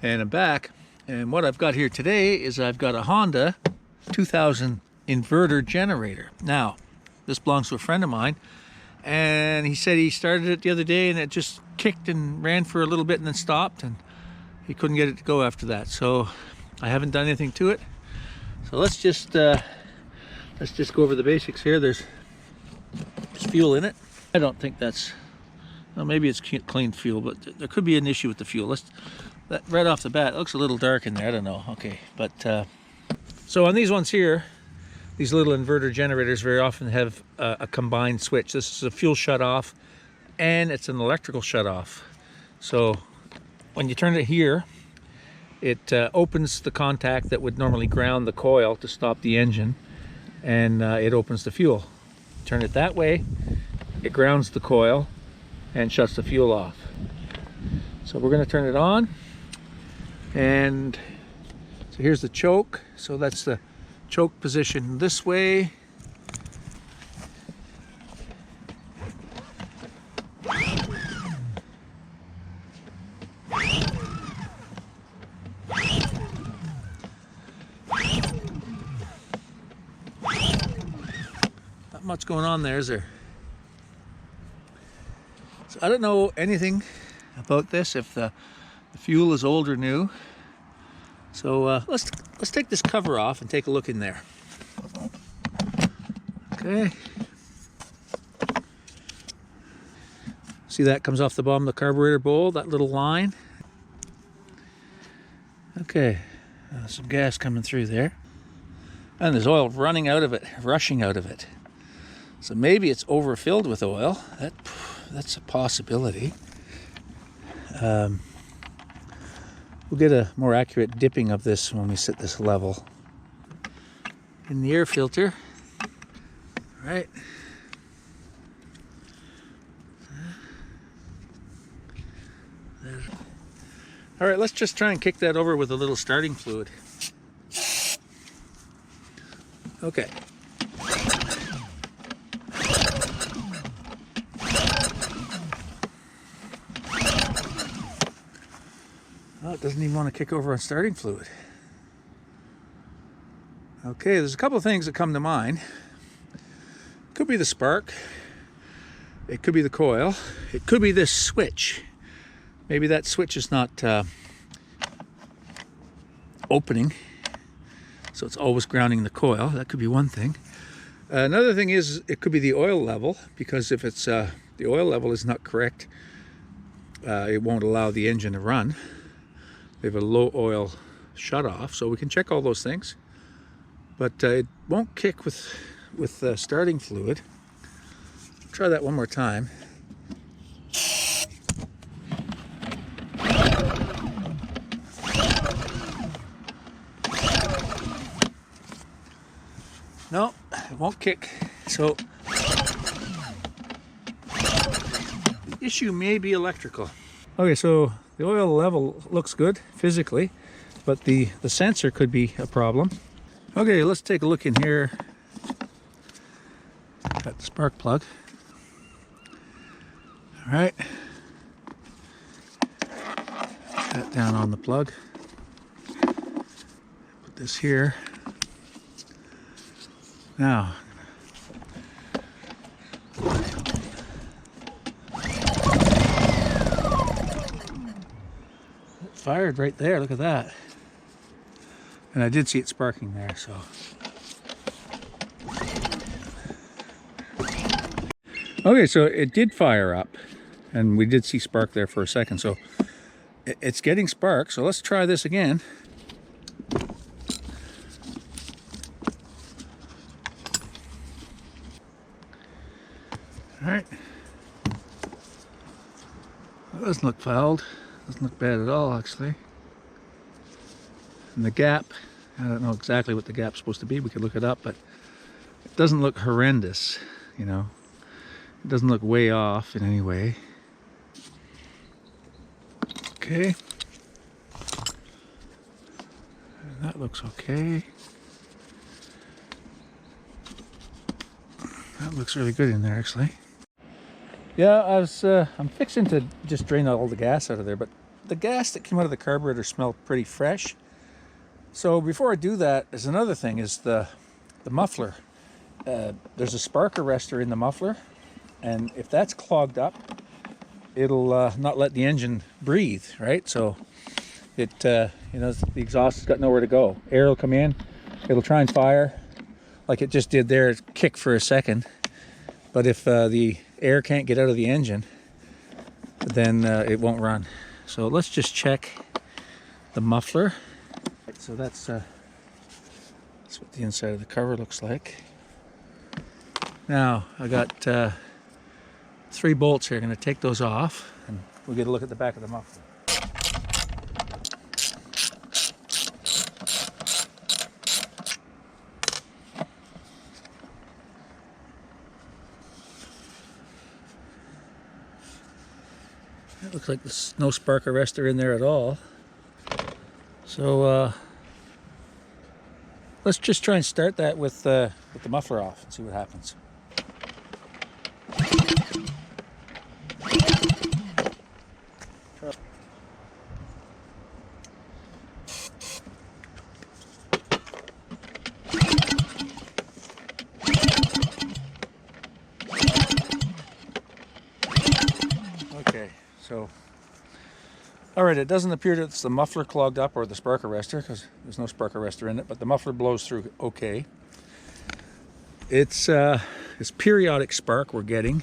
And I'm back, and what I've got here today is I've got a Honda 2000 inverter generator. Now, this belongs to a friend of mine, and he said he started it the other day and it just kicked and ran for a little bit and then stopped, and he couldn't get it to go after that. So I haven't done anything to it. So let's just go over the basics here. There's fuel in it. I don't think that's, well, maybe it's clean fuel, but there could be an issue with the fuel. That right off the bat, it looks a little dark in there. I don't know. Okay, but so on these ones here, these little inverter generators very often have a combined switch. This is a fuel shut-off, and it's an electrical shut-off. So when you turn it here, it opens the contact that would normally ground the coil to stop the engine, and it opens the fuel. Turn it that way, it grounds the coil and shuts the fuel off. So we're going to turn it on, and so here's the choke. So that's the choke position this way. Not much going on there, is there? So I don't know anything about this, if the fuel is old or new. So let's take this cover off and take a look in there. Okay. See, that comes off the bottom of the carburetor bowl, that little line. Okay, some gas coming through there. And there's oil running out of it, rushing out of it. So maybe it's overfilled with oil. That's a possibility. We'll get a more accurate dipping of this when we set this level. In the air filter. All right. All right, let's just try and kick that over with a little starting fluid. Okay. Oh, it doesn't even want to kick over on starting fluid. Okay, there's a couple of things that come to mind. It could be the spark. It could be the coil. It could be this switch. Maybe that switch is not opening, so it's always grounding the coil. That could be one thing. Another thing is it could be the oil level, because if it's the oil level is not correct, it won't allow the engine to run. We have a low oil shut off, so we can check all those things. But it won't kick with starting fluid. Try that one more time. No, it won't kick. So the issue may be electrical. Okay, so the oil level looks good physically, but the sensor could be a problem. Okay, let's take a look in here at the spark plug. All right, that down on the plug. Put this here. Now, it fired right there, look at that. And I did see it sparking there, so. Okay, so it did fire up, and we did see spark there for a second, so it's getting spark. So let's try this again. All right, that doesn't look fouled. Doesn't look bad at all, actually. And the gap, I don't know exactly what the gap's supposed to be. We could look it up, but it doesn't look horrendous, you know. It doesn't look way off in any way. Okay. And that looks okay. That looks really good in there, actually. Yeah, I'm fixing to just drain all the gas out of there, but the gas that came out of the carburetor smelled pretty fresh. So before I do that, there's another thing, is the muffler. There's a spark arrestor in the muffler, and if that's clogged up, it'll not let the engine breathe, right? So it, you know, the exhaust has got nowhere to go. Air will come in, it'll try and fire, like it just did there, kick for a second. But if the air can't get out of the engine, then it won't run. So let's just check the muffler. So that's what the inside of the cover looks like. Now I got 3 bolts here. I'm going to take those off, and we'll get a look at the back of the muffler. It looks like there's no spark arrestor in there at all. So let's just try and start that with the muffler off and see what happens. Okay, so all right, it doesn't appear that it's the muffler clogged up or the spark arrestor, because there's no spark arrestor in it, but the muffler blows through okay. It's periodic spark we're getting.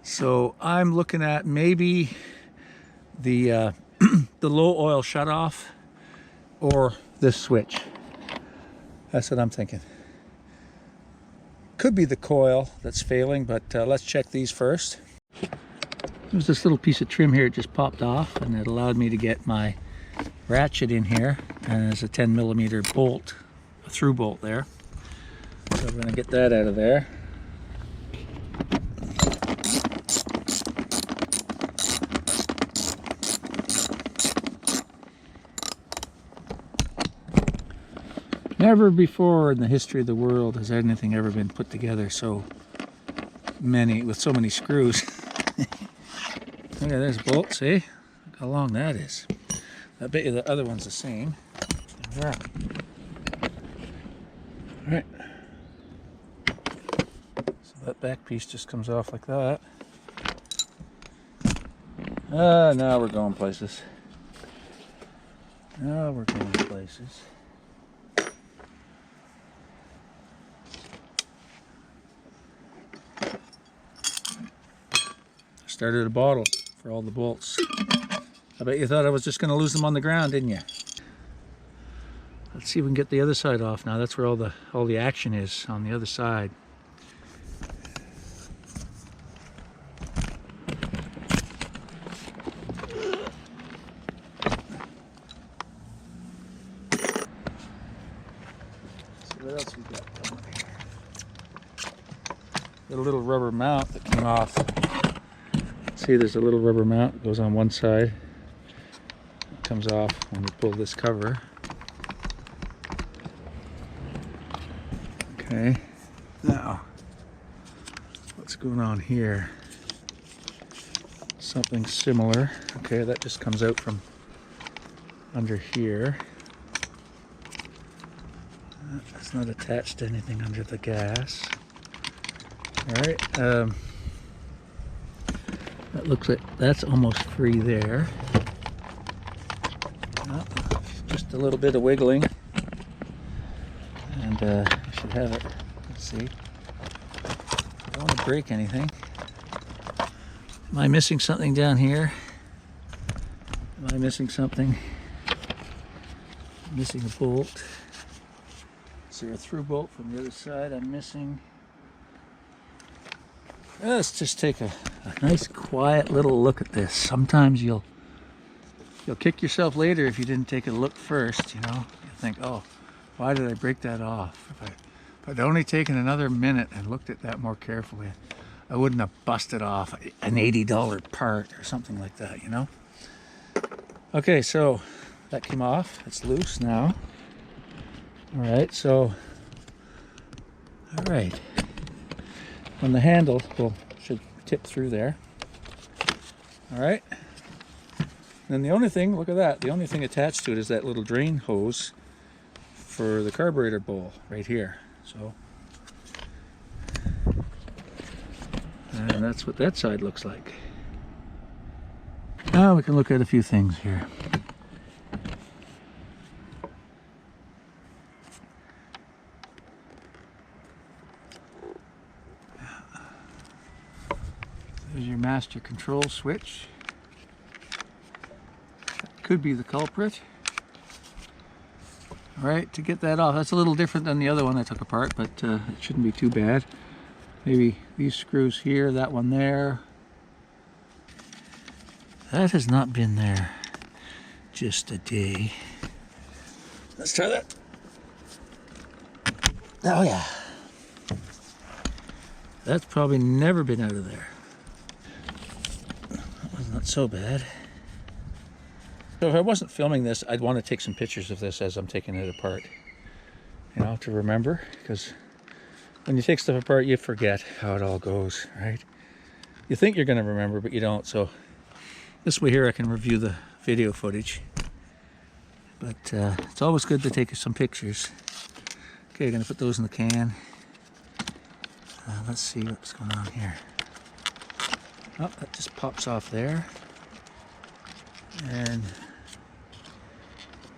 So I'm looking at maybe the the low oil shutoff or this switch. That's what I'm thinking. Could be the coil that's failing, but let's check these first. There's this little piece of trim here, it just popped off, and it allowed me to get my ratchet in here, and there's a 10mm bolt, a through bolt there. So we're going to get that out of there. Never before in the history of the world has anything ever been put together so many, with so many screws. Okay, there's a bolt, see? Look how long that is. I bet you the other one's the same. Yeah. Alright. So that back piece just comes off like that. Now we're going places. Now we're going places. Started a bottle for all the bolts. I bet you thought I was just going to lose them on the ground, didn't you? Let's see if we can get the other side off now. That's where all the action is, on the other side. So what else we got down here? Got a little rubber mount that came off. See, there's a little rubber mount that goes on one side. It comes off when we pull this cover. Okay, now what's going on here? Something similar. Okay, that just comes out from under here. That's not attached to anything under the gas. All right. That looks like that's almost free there. Oh, just a little bit of wiggling, and I should have it. Let's see. Don't want to break anything. Am I missing something down here? Am I missing something? I'm missing a bolt. Is there a through bolt from the other side I'm missing? Let's just take a nice quiet little look at this. Sometimes you'll kick yourself later if you didn't take a look first, you know. You think, oh, why did I break that off? If I'd only taken another minute and looked at that more carefully, I wouldn't have busted off an $80 part or something like that, you know. Okay, so that came off. It's loose now. All right, so, all right. On the handle, should tip through there. All right. And the only thing, look at that, the only thing attached to it is that little drain hose for the carburetor bowl right here. So, and that's what that side looks like. Now we can look at a few things here. There's your master control switch. That could be the culprit. All right, to get that off, that's a little different than the other one I took apart, but it shouldn't be too bad. Maybe these screws here, that one there. That has not been there just a day. Let's try that. Oh yeah. That's probably never been out of there. That was not so bad. So if I wasn't filming this, I'd want to take some pictures of this as I'm taking it apart. You know, to remember, because when you take stuff apart, you forget how it all goes, right? You think you're going to remember, but you don't. So this way here I can review the video footage. But it's always good to take some pictures. Okay, I'm going to put those in the can. Let's see what's going on here. Oh, that just pops off there. And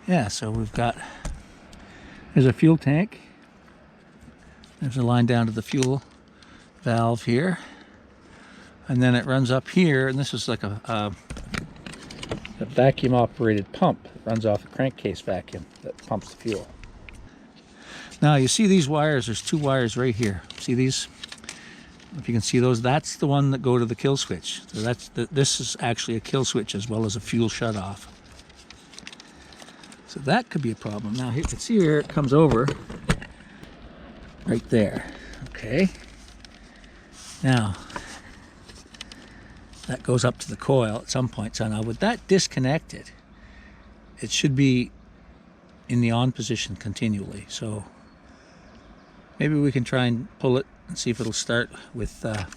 yeah, so we've got, there's a fuel tank. There's a line down to the fuel valve here. And then it runs up here, and this is like a vacuum operated pump that runs off a crankcase vacuum that pumps the fuel. Now you see these wires, there's two wires right here. See these? If you can see those, that's the one that go to the kill switch. So this is actually a kill switch as well as a fuel shutoff. So that could be a problem. Now you can see where it comes over, right there. Okay. Now that goes up to the coil at some point. So now with that disconnected, it should be in the on position continually. So maybe we can try and pull it and see if it'll start with that,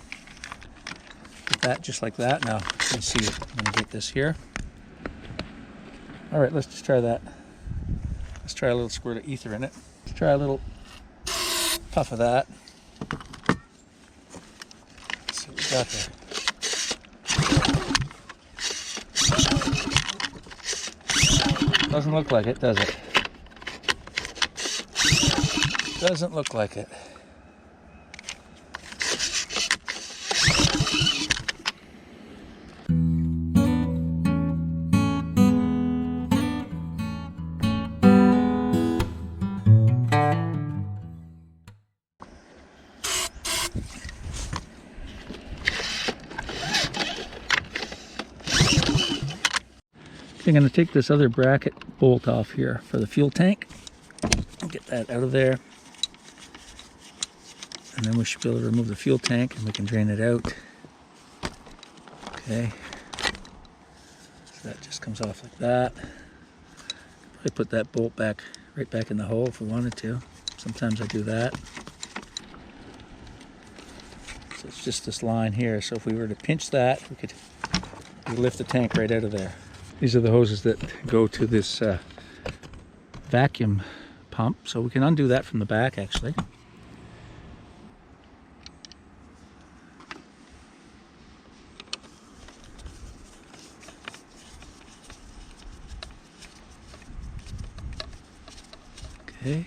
just like that. Now, let's see. I'm going to get this here. All right, let's just try that. Let's try a little squirt of ether in it. Let's try a little puff of that. Let's see what we got there. Doesn't look like it, does it? Doesn't look like it. I'm going to take this other bracket bolt off here for the fuel tank. Get that out of there. And then we should be able to remove the fuel tank and we can drain it out. Okay. So that just comes off like that. Probably put that bolt back, right back in the hole if we wanted to. Sometimes I do that. So it's just this line here. So if we were to pinch that, we could lift the tank right out of there. These are the hoses that go to this vacuum pump. So we can undo that from the back actually. Okay,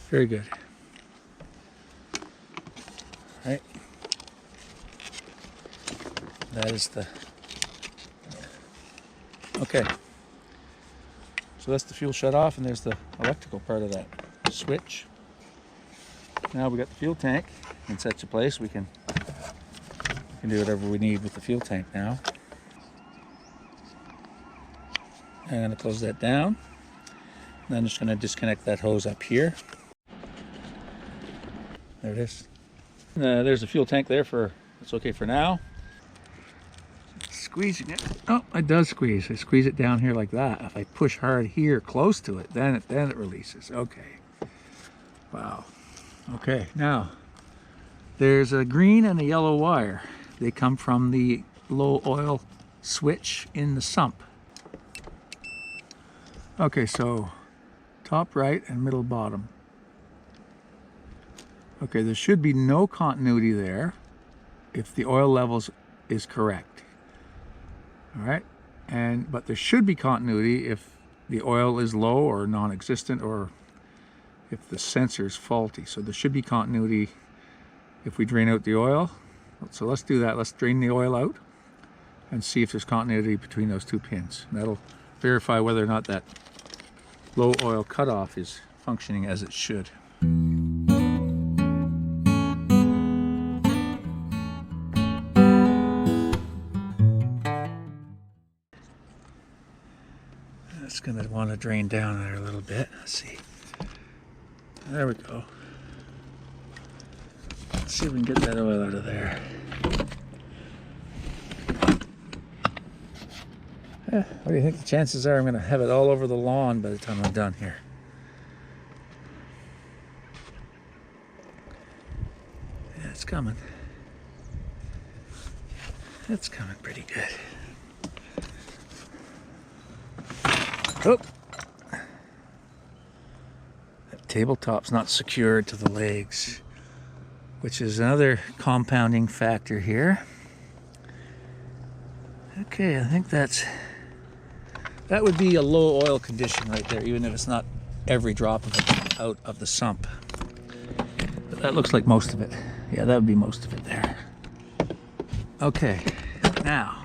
very good. All right, that is the, okay. So that's the fuel shut off and there's the electrical part of that switch. Now we got the fuel tank in such a place we can do whatever we need with the fuel tank now. I'm going to close that down. And I'm just going to disconnect that hose up here. There it is. There's the fuel tank there for, it's okay for now. Squeezing it. Oh, it does squeeze. I squeeze it down here like that. If I push hard here close to it, then it releases. Okay. Wow. Okay, now there's a green and a yellow wire. They come from the low oil switch in the sump. Okay, so top right and middle bottom. Okay, there should be no continuity there if the oil levels is correct. All right, but there should be continuity if the oil is low or non-existent, or if the sensor is faulty. So there should be continuity if we drain out the oil. So let's do that. Let's drain the oil out and see if there's continuity between those two pins. And that'll verify whether or not that low oil cutoff is functioning as it should. It's going to want to drain down there a little bit. Let's see. There we go. Let's see if we can get that oil out of there. What do you think the chances are I'm going to have it all over the lawn by the time I'm done here? Yeah, it's coming. It's coming pretty good. Oh! That tabletop's not secured to the legs, which is another compounding factor here. Okay, I think that would be a low oil condition right there, even if it's not every drop of it out of the sump. But that looks like most of it. Yeah, that would be most of it there. Okay, now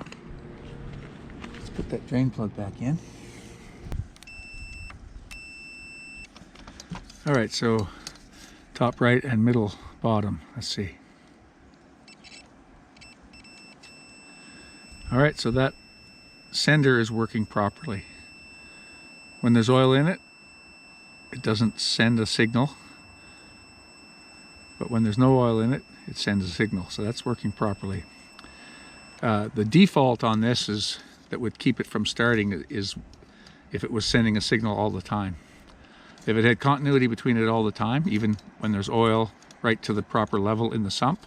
let's put that drain plug back in. All right, so top right and middle bottom. Let's see. All right, so that sender is working properly. When there's oil in it, it doesn't send a signal. But when there's no oil in it, it sends a signal. So that's working properly. The default on this is that would keep it from starting is if it was sending a signal all the time. If it had continuity between it all the time, even when there's oil right to the proper level in the sump,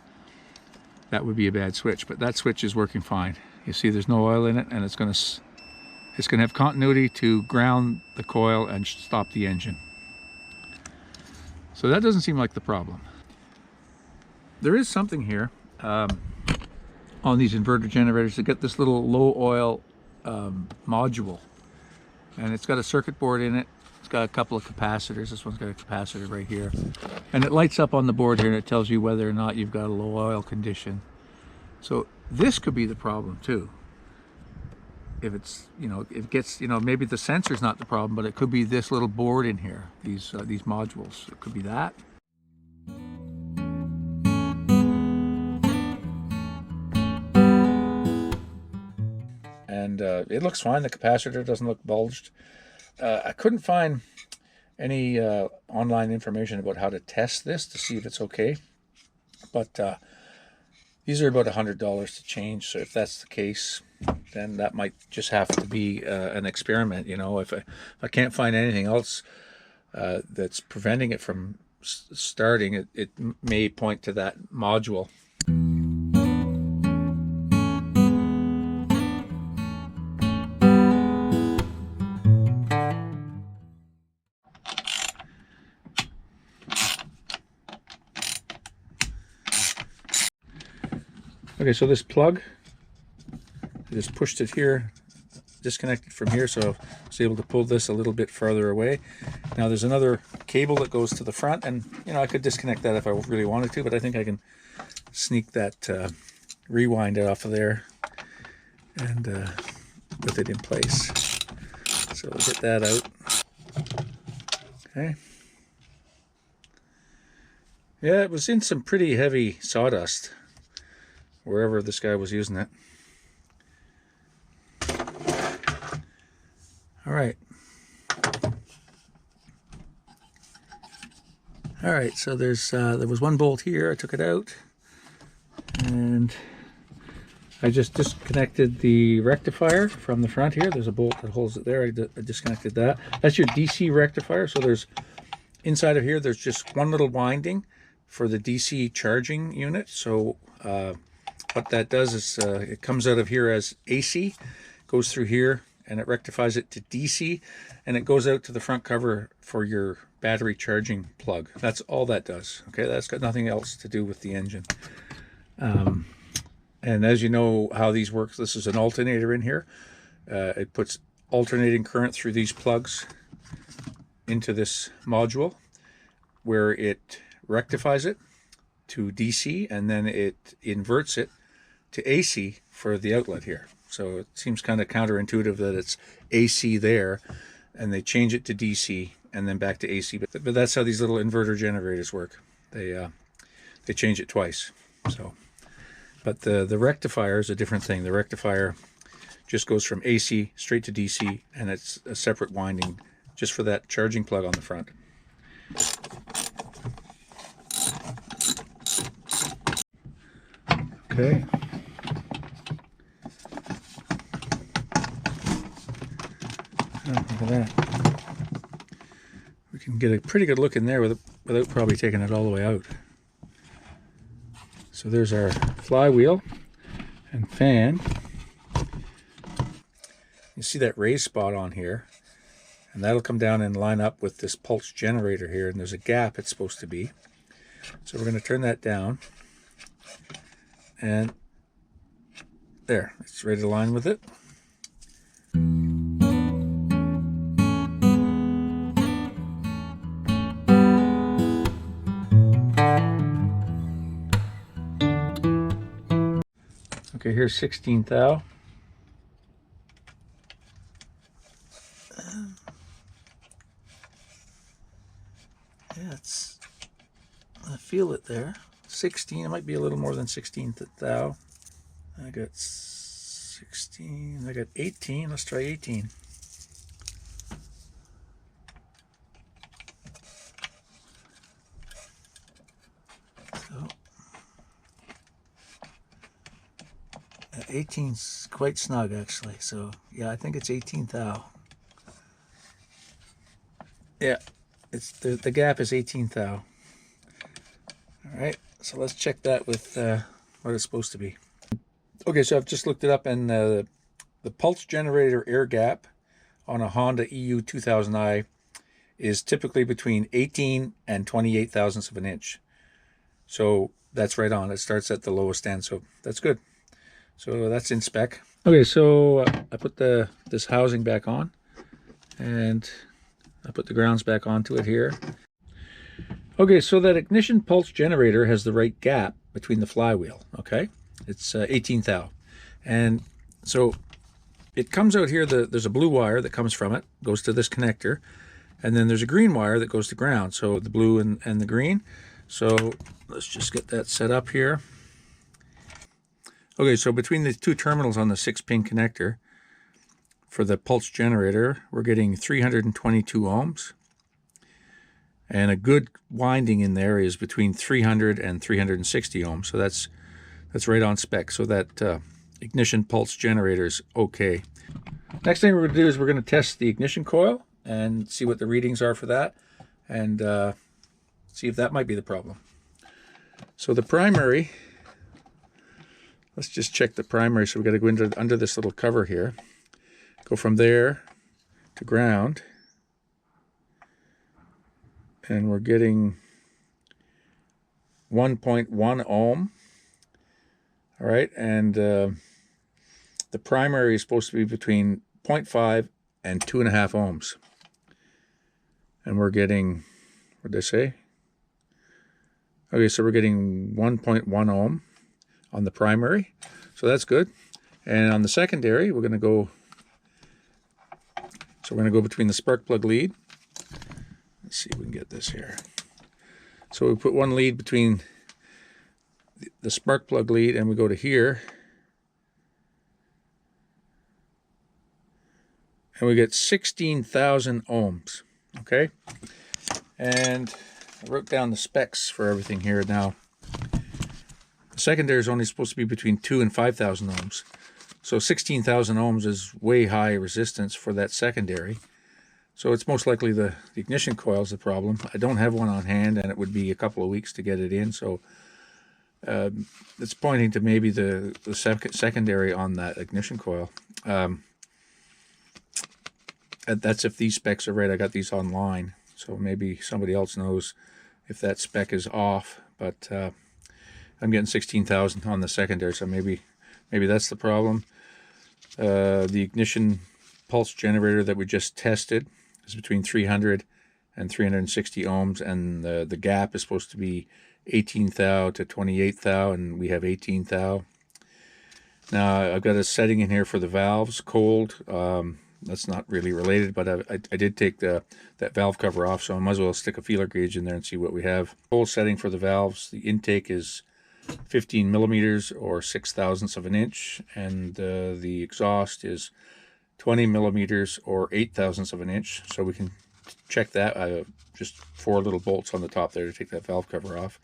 that would be a bad switch. But that switch is working fine. You see there's no oil in it, and it's going to have continuity to ground the coil and stop the engine. So that doesn't seem like the problem. There is something here on these inverter generators to get this little low oil module, and it's got a circuit board in it. It's got a couple of capacitors. This one's got a capacitor right here, and it lights up on the board here, and it tells you whether or not you've got a low oil condition. So this could be the problem too. If it's, it gets, maybe the sensor's not the problem, but it could be this little board in here, these modules. It could be that. And it looks fine. The capacitor doesn't look bulged. I couldn't find any online information about how to test this to see if it's okay, but these are about $100 to change. So if that's the case, then that might just have to be an experiment. If I can't find anything else that's preventing it from starting, it may point to that module. Okay, so this plug, I just pushed it here, disconnected from here, so I was able to pull this a little bit farther away. Now there's another cable that goes to the front, and I could disconnect that if I really wanted to, but I think I can sneak that rewind off of there and with it in place. So we'll get that out. Okay. Yeah, it was in some pretty heavy sawdust wherever this guy was using it. All right. All right, so there was one bolt here. I took it out, and I just disconnected the rectifier from the front here. There's a bolt that holds it there. I disconnected that. That's your DC rectifier. So there's inside of here, there's just one little winding for the DC charging unit. So what that does is it comes out of here as AC, goes through here, and it rectifies it to DC, and it goes out to the front cover for your battery charging plug. That's all that does. Okay, that's got nothing else to do with the engine. And as you know how these work, this is an alternator in here. It puts alternating current through these plugs into this module, where it rectifies it to DC, and then it inverts it to AC for the outlet here. So it seems kind of counterintuitive that it's AC there, and they change it to DC and then back to AC. But that's how these little inverter generators work. They change it twice. So, but the rectifier is a different thing. The rectifier just goes from AC straight to DC, and it's a separate winding just for that charging plug on the front. Okay. Look at that. We can get a pretty good look in there without probably taking it all the way out. So there's our flywheel and fan. You see that raised spot on here, and that'll come down and line up with this pulse generator here, and there's a gap it's supposed to be. So we're going to turn that down, and there, it's ready to line with it. Okay, here's 16 thou. Yeah, I feel it there. 16, it might be a little more than 16 thou. I got 16, I got 18, let's try 18. So, 18's quite snug actually, so yeah, I think it's 18 thou. Yeah, it's the gap is 18 thou. All right, so let's check that with what it's supposed to be. Okay, so I've just looked it up, and the pulse generator air gap on a Honda EU2000i is typically between 18 and 28 thousandths of an inch. So that's right on. It starts at the lowest end, so that's good. So that's in spec. Okay, so I put this housing back on, and I put the grounds back onto it here. Okay, so that ignition pulse generator has the right gap between the flywheel, okay? It's 18 thou. And so it comes out here, there's a blue wire that comes from it, goes to this connector, and then there's a green wire that goes to ground, so the blue and the green. So let's just get that set up here. Okay, so between the two terminals on the 6-pin connector for the pulse generator, we're getting 322 ohms. And a good winding in there is between 300 and 360 ohms. So that's right on spec. So that ignition pulse generator is okay. Next thing we're going to do is we're going to test the ignition coil and see what the readings are for that, and see if that might be the problem. So the primary, let's just check the primary. So we've got to go under this little cover here, go from there to ground, and we're getting 1.1 ohm. All right, and the primary is supposed to be between 0.5 and 2.5 ohms. And we're getting, what did I say? Okay, so we're getting 1.1 ohm on the primary, so that's good. And on the secondary, we're going to go, so we're going to go between the spark plug lead. Let's see if we can get this here. So we put one lead between the spark plug lead, and we go to here, and we get 16,000 ohms. Okay, and I wrote down the specs for everything here. Now the secondary is only supposed to be between 2 and 5,000 ohms, so 16,000 ohms is way high resistance for that secondary. So it's most likely the ignition coil is the problem. I don't have one on hand, and it would be a couple of weeks to get it in, so it's pointing to maybe the secondary on that ignition coil. That's if these specs are right. I got these online, so maybe somebody else knows if that spec is off. But I'm getting 16,000 on the secondary, so maybe that's the problem. The ignition pulse generator that we just tested is between 300 and 360 ohms, and the gap is supposed to be 18 thou to 28 thou, and we have 18 thou. Now I've got a setting in here for the valves, cold. That's not really related, but I did take that valve cover off, so I might as well stick a feeler gauge in there and see what we have. Cold setting for the valves, the intake is 15 millimeters or 6/1000ths of an inch, and the exhaust is 20 millimeters or 8/1000ths of an inch. So we can check that. Just 4 little bolts on the top there to take that valve cover off.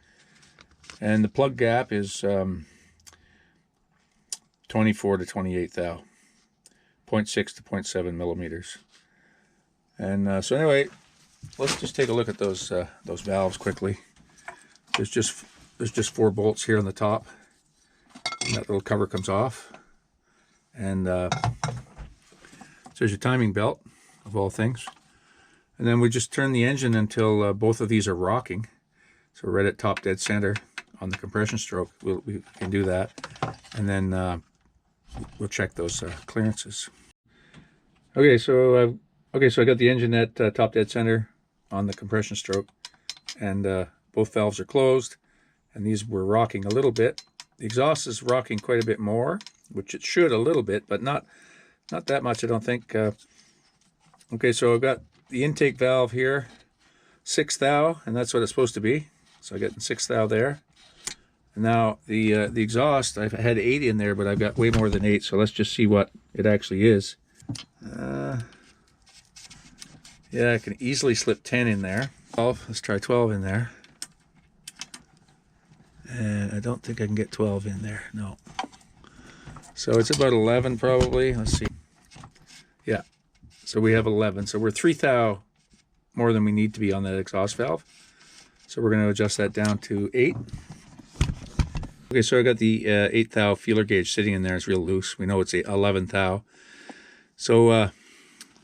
And the plug gap is 24 to 28 thou, 0.6 to 0.7 millimeters. And so anyway, let's just take a look at those valves quickly. There's just 4 bolts here on the top, and that little cover comes off. And so there's your timing belt, of all things. And then we just turn the engine until both of these are rocking. So right at top dead center on the compression stroke, we can do that. And then we'll check those clearances. Okay, so I got the engine at top dead center on the compression stroke, and both valves are closed, and these were rocking a little bit. The exhaust is rocking quite a bit more, which it should a little bit, but not that much, I don't think. Okay, so I've got the intake valve here, 6 thou, and that's what it's supposed to be. So I got 6 thou there. And now the exhaust, I've had 8 in there, but I've got way more than 8. So let's just see what it actually is. Yeah, I can easily slip 10 in there. 12. Let's try 12 in there. And I don't think I can get 12 in there. No. So it's about 11 probably. Let's see. Yeah. So we have 11. So we're 3 thou more than we need to be on that exhaust valve. So we're going to adjust that down to 8. Okay, so I got the 8 thou feeler gauge sitting in there. It's real loose. We know it's 11 thou. So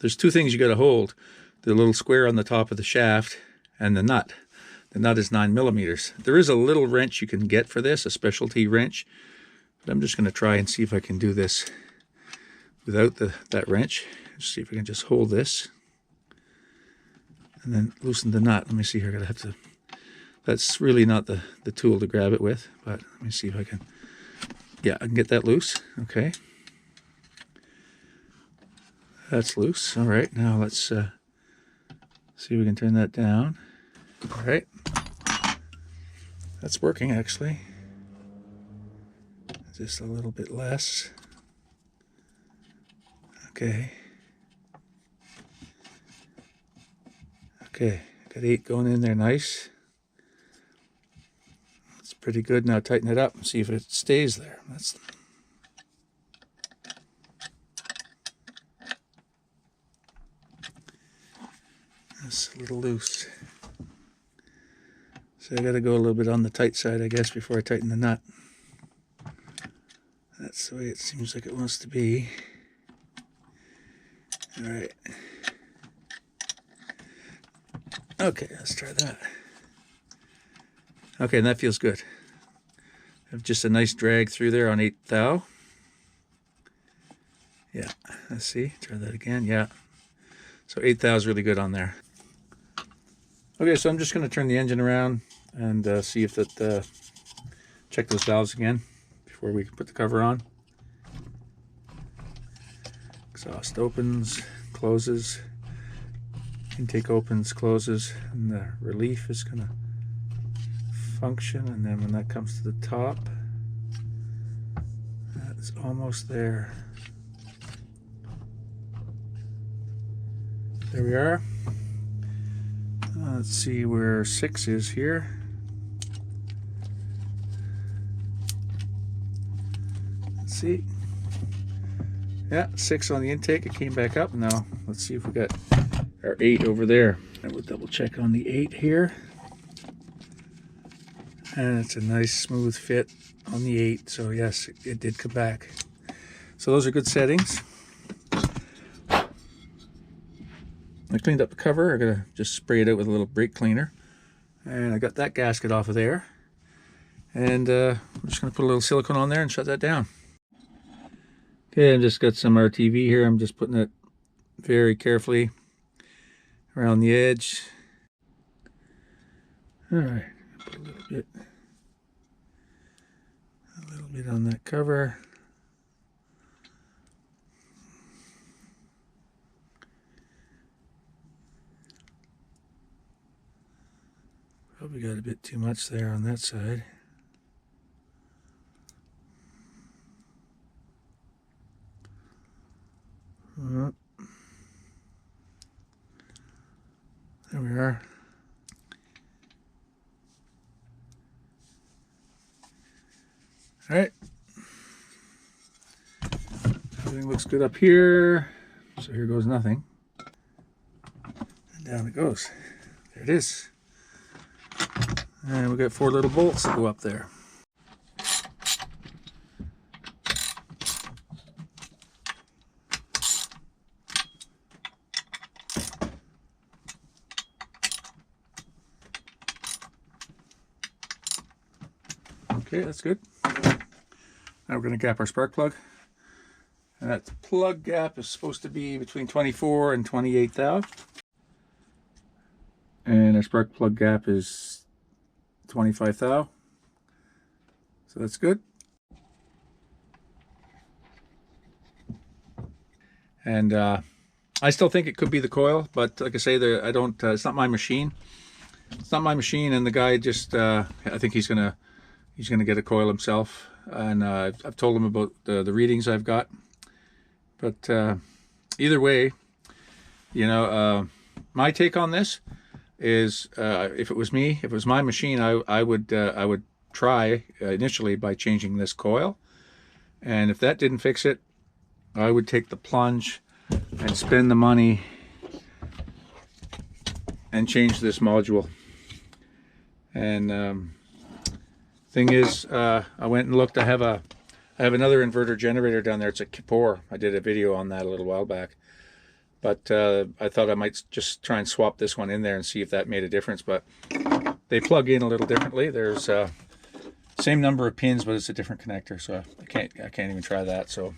there's 2 things you got to hold: the little square on the top of the shaft and the nut. The nut is 9 millimeters. There is a little wrench you can get for this, a specialty wrench. But I'm just going to try and see if I can do this without that wrench. See if I can just hold this and then loosen the nut. Let me see here. I'm gonna have to. That's really not the tool to grab it with, but let me see if I can. Yeah, I can get that loose. Okay, that's loose. All right, now let's see if we can turn that down. All right, that's working actually. Just a little bit less. Okay. Okay, got 8 going in there, nice. That's pretty good. Now tighten it up and see if it stays there. That's a little loose. So I got to go a little bit on the tight side, I guess, before I tighten the nut. That's the way it seems like it wants to be. All right. Okay, let's try that. Okay, and that feels good. Have just a nice drag through there on 8 thou. Yeah, let's see. Try that again. Yeah. So 8 thou is really good on there. Okay, so I'm just going to turn the engine around and see if that. Check those valves again before we put the cover on. Exhaust opens, closes. Intake opens, closes, and the relief is going to function. And then when that comes to the top, that's almost there. There we are. Let's see where 6 is here. Let's see. Yeah, 6 on the intake. It came back up. Now let's see if we got our 8 over there. And we'll double check on the 8 here. And it's a nice smooth fit on the 8, so yes, it did come back. So those are good settings. I cleaned up the cover. I'm gonna just spray it out with a little brake cleaner. And I got that gasket off of there. And I'm just gonna put a little silicone on there and shut that down. Okay, I've just got some RTV here. I'm just putting it very carefully around the edge. All right, put a little bit on that cover. Probably got a bit too much there on that side. There we are. All right. Everything looks good up here. So here goes nothing. And down it goes. There it is. And we got 4 little bolts that go up there. Okay, that's good. Now we're going to gap our spark plug. And that plug gap is supposed to be between 24 and 28 thou. And our spark plug gap is 25 thou. So that's good. And I still think it could be the coil, but like I say, I don't. It's not my machine. It's not my machine, and the guy just. I think he's gonna get a coil himself, and I've told him about the readings I've got. But either way, you know, my take on this is if it was me, if it was my machine, I would try initially by changing this coil, and if that didn't fix it, I would take the plunge and spend the money and change this module. And thing is, I went and looked. I have another inverter generator down there. It's a Kippur. I did a video on that a little while back. But I thought I might just try and swap this one in there and see if that made a difference. But they plug in a little differently. There's same number of pins, but it's a different connector. So I can't even try that. So.